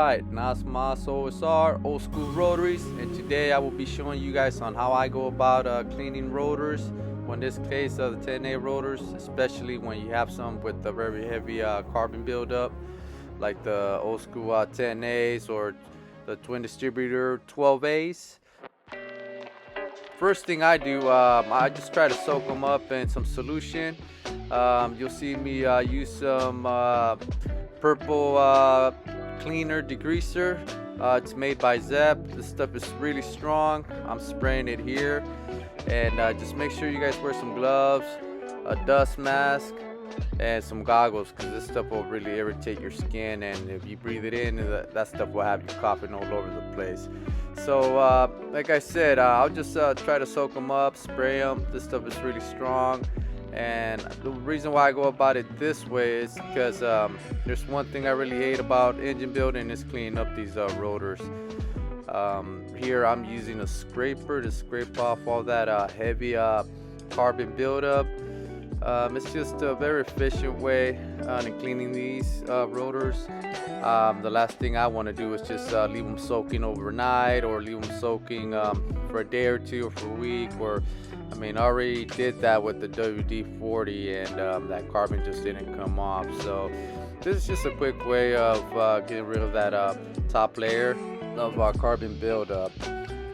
Alright, now it's Mazda OSR, old school rotaries, and today I will be showing you guys on how I go about cleaning rotors. Well, in this case, the 10A rotors, especially when you have some with a very heavy carbon buildup, like the old school 10As or the twin distributor 12As. First thing I do, I just try to soak them up in some solution. You'll see me use some purple cleaner degreaser. It's made by Zep. This stuff is really strong. I'm spraying it here, and just make sure you guys wear some gloves, a dust mask, and some goggles, because this stuff will really irritate your skin, and if you breathe it in, that stuff will have you coughing all over the place. So like I said, I'll just try to soak them up, spray them. This stuff is really strong, and the reason why I go about it this way is because there's one thing I really hate about engine building is cleaning up these rotors. Here I'm using a scraper to scrape off all that heavy carbon buildup. It's just a very efficient way in cleaning these rotors. The last thing I want to do is just leave them soaking overnight, or leave them soaking for a day or two, or for a week. Or I already did that with the WD-40, and that carbon just didn't come off. So this is just a quick way of getting rid of that top layer of carbon buildup.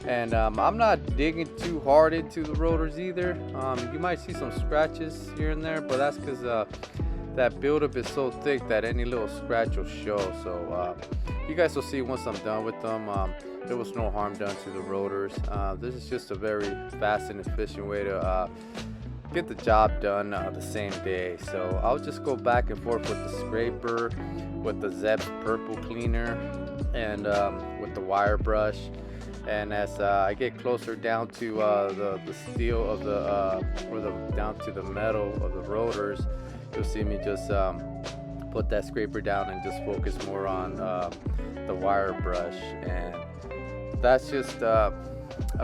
And I'm not digging too hard into the rotors either. You might see some scratches here and there, but that's because that buildup is so thick that any little scratch will show. So you guys will see once I'm done with them. There was no harm done to the rotors. This is just a very fast and efficient way to get the job done the same day. So I'll just go back and forth with the scraper, with the Zep's purple cleaner, and with the wire brush. And as I get closer down to the steel of down to the metal of the rotors, you'll see me just put that scraper down and just focus more on the wire brush. And that's just I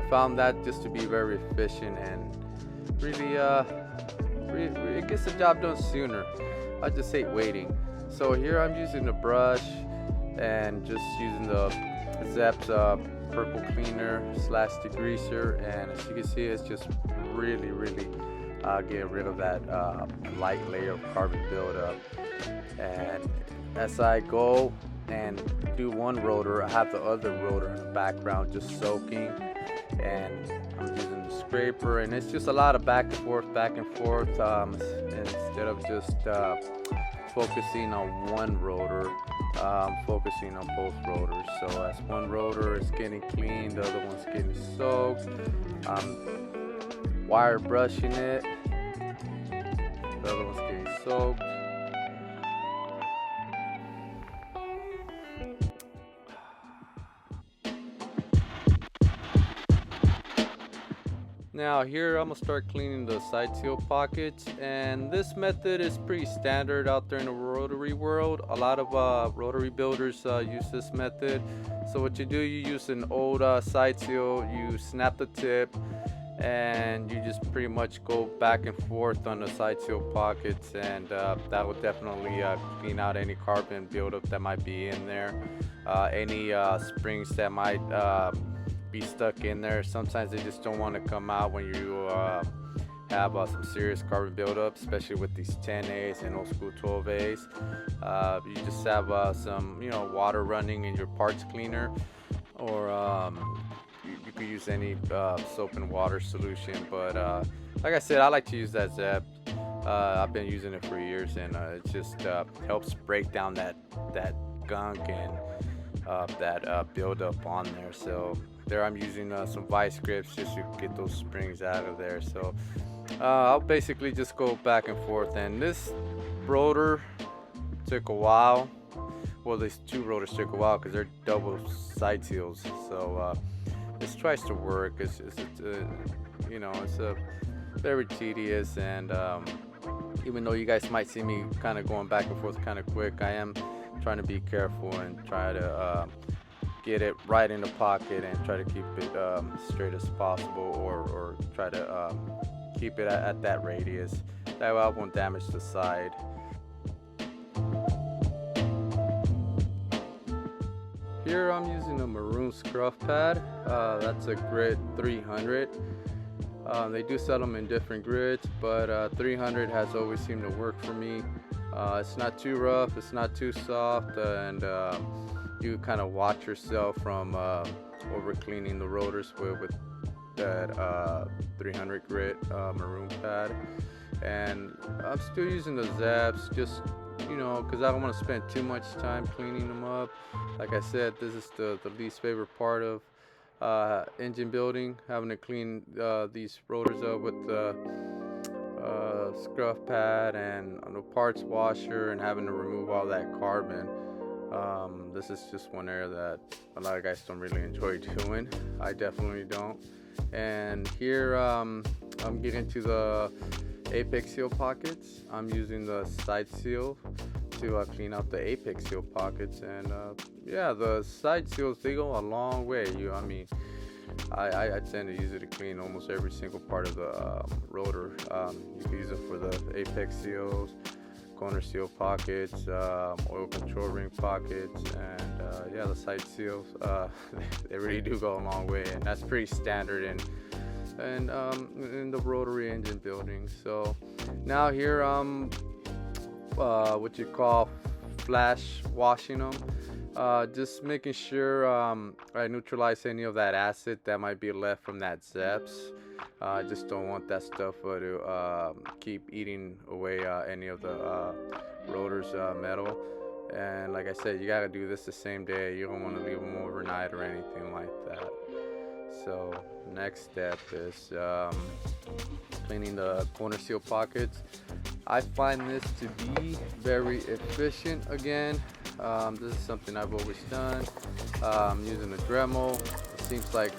found that just to be very efficient, and really it gets the job done sooner. I just hate waiting. So here I'm using the brush and just using the Zep's purple cleaner / degreaser, and as you can see, it's just really getting rid of that light layer of carbon buildup. And as I go and do one rotor, I have the other rotor in the background just soaking, and I'm using the scraper, and it's just a lot of back and forth instead of just focusing on one rotor. Focusing on both rotors. So as one rotor is getting cleaned, the other one's getting soaked. Wire brushing it, the other one's getting soaked. Now here I'm gonna start cleaning the side seal pockets, and this method is pretty standard out there in the rotary world. A lot of rotary builders use this method. So what you do, you use an old side seal, you snap the tip, and you just pretty much go back and forth on the side seal pockets, and that will definitely clean out any carbon buildup that might be in there, any springs that might be stuck in there. Sometimes they just don't want to come out when you have some serious carbon buildup, especially with these 10As and old school 12As. You just have some water running in your parts cleaner, or you could use any soap and water solution, but like I said, I like to use that Zep. I've been using it for years, and it just helps break down that gunk and that buildup on there. So there I'm using some vice grips just to get those springs out of there. So I'll basically just go back and forth, and this rotor took a while. Well, these two rotors took a while because they're double side seals. So this tries to work. It's a very tedious, and even though you guys might see me kind of going back and forth kind of quick, I am trying to be careful and try to get it right in the pocket and try to keep it straight as possible, or try to keep it at that radius. That way I won't damage the side. here I'm using a maroon scruff pad. That's a grit 300. They do sell them in different grits, but 300 has always seemed to work for me. It's not too rough, it's not too soft, and you kind of watch yourself from over cleaning the rotors with that 300 grit maroon pad. And I'm still using the zaps, just because I don't want to spend too much time cleaning them up. Like I said, this is the least favorite part of engine building, having to clean these rotors up with the scruff pad and the parts washer and having to remove all that carbon. This is just one area that a lot of guys don't really enjoy doing. I definitely don't. And here I'm getting to the apex seal pockets. I'm using the side seal to clean out the apex seal pockets, and yeah, the side seals, they go a long way. I tend to use it to clean almost every single part of the rotor. You can use it for the apex seals, corner seal pockets, oil control ring pockets, and yeah, the side seals, they really do go a long way, and that's pretty standard in the rotary engine building. So now here what you call flash washing them, just making sure I neutralize any of that acid that might be left from that zaps. I just don't want that stuff to keep eating away any of the rotors metal. And like I said, you got to do this the same day. You don't want to leave them overnight or anything like that. So next step is cleaning the corner seal pockets. I find this to be very efficient. Again, this is something I've always done. I'm using a Dremel. It seems like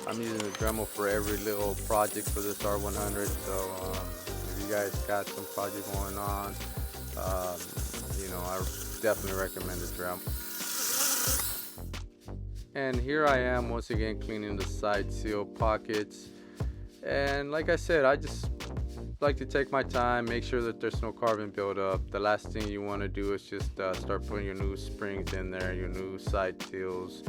I'm using the Dremel for every little project for this R100. So if you guys got some project going on, I definitely recommend the Dremel. And here I am once again cleaning the side seal pockets. And like I said, I just like to take my time, make sure that there's no carbon buildup. The last thing you want to do is just start putting your new springs in there, your new side seals,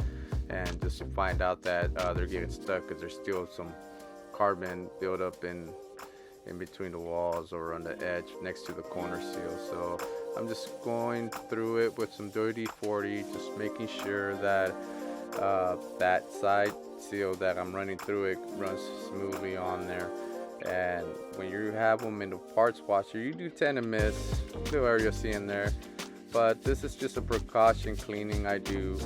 and just find out that they're getting stuck because there's still some carbon buildup in between the walls or on the edge next to the corner seal. So I'm just going through it with some WD-40, just making sure that that side seal that I'm running through it runs smoothly on there. And when you have them in the parts washer, you do tend to miss the area you'll see in there, but this is just a precaution cleaning I do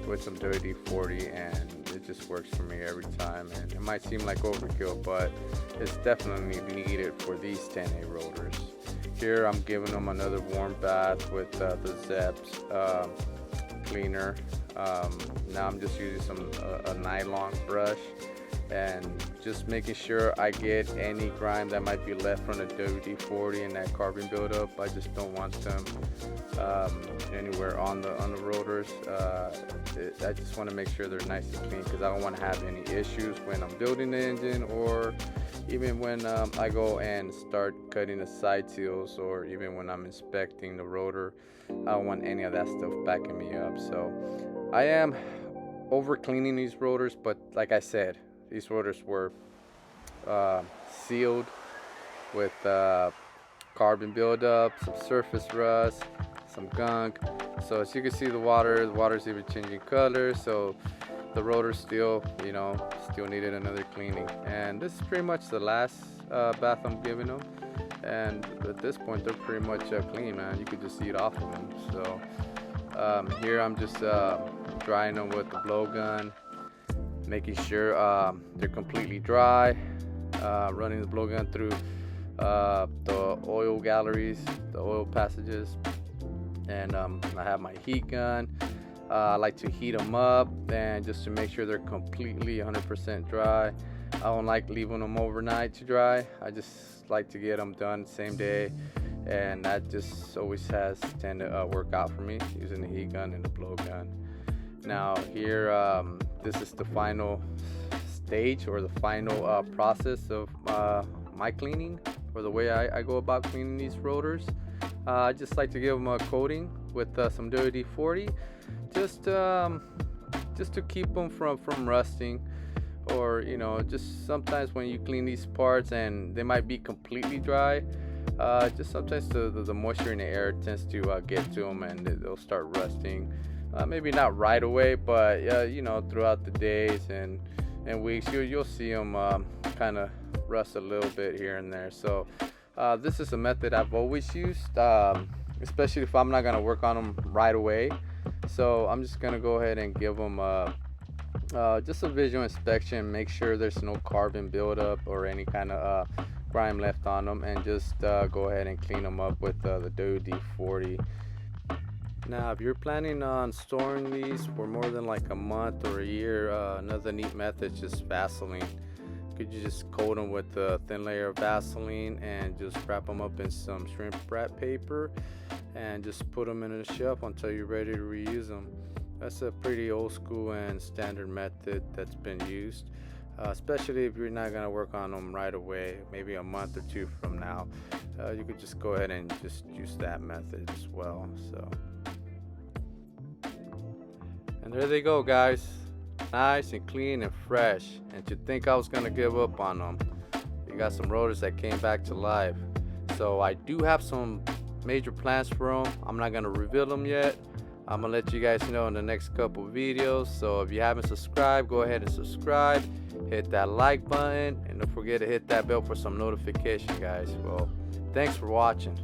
with some WD-40, and it just works for me every time. And it might seem like overkill, but it's definitely needed for these 10A rotors. Here I'm giving them another warm bath with the Zaps cleaner. Now I'm just using a nylon brush and just making sure I get any grime that might be left from the WD-40 and that carbon buildup. I just don't want them anywhere on the rotors. I just want to make sure they're nice and clean because I don't want to have any issues when I'm building the engine, or even when I go and start cutting the side seals, or even when I'm inspecting the rotor. I don't want any of that stuff backing me up. So I am over cleaning these rotors, but like I said, these rotors were sealed with carbon buildup, some surface rust, some gunk. So as you can see, the water's even changing color. So the rotors still needed another cleaning. And this is pretty much the last bath I'm giving them. And at this point, they're pretty much clean, man. You could just eat off of them. So here I'm just drying them with the blowgun, making sure they're completely dry, running the blowgun through the oil galleries, the oil passages, and I have my heat gun. I like to heat them up, and just to make sure they're completely 100% dry. I don't like leaving them overnight to dry. I just like to get them done same day, and that just always has tend to work out for me, using the heat gun and the blowgun. Now here, this is the final stage, or the final process of my cleaning, or the way I go about cleaning these rotors. I just like to give them a coating with some WD-40, just just to keep them from rusting, or you know, just sometimes when you clean these parts and they might be completely dry, just sometimes the moisture in the air tends to get to them and they'll start rusting. Maybe not right away, but you know, throughout the days and weeks, you'll see them kind of rust a little bit here and there. So this is a method I've always used, especially if I'm not gonna work on them right away. So I'm just gonna go ahead and give them just a visual inspection, make sure there's no carbon buildup or any kind of grime left on them, and just go ahead and clean them up with the WD-40. Now, if you're planning on storing these for more than like a month or a year, another neat method is just Vaseline. Could you just coat them with a thin layer of Vaseline and just wrap them up in some shrink wrap paper and just put them in a shelf until you're ready to reuse them. That's a pretty old school and standard method that's been used, especially if you're not going to work on them right away, maybe a month or two from now. You could just go ahead and just use that method as well. So, and there they go, guys, nice and clean and fresh. And to think I was going to give up on them, you got some rotors that came back to life. So I do have some major plans for them. I'm not going to reveal them yet. I'm gonna let you guys know in the next couple videos. So if you haven't subscribed, go ahead and subscribe, hit that like button, and don't forget to hit that bell for some notification, guys. Well, thanks for watching.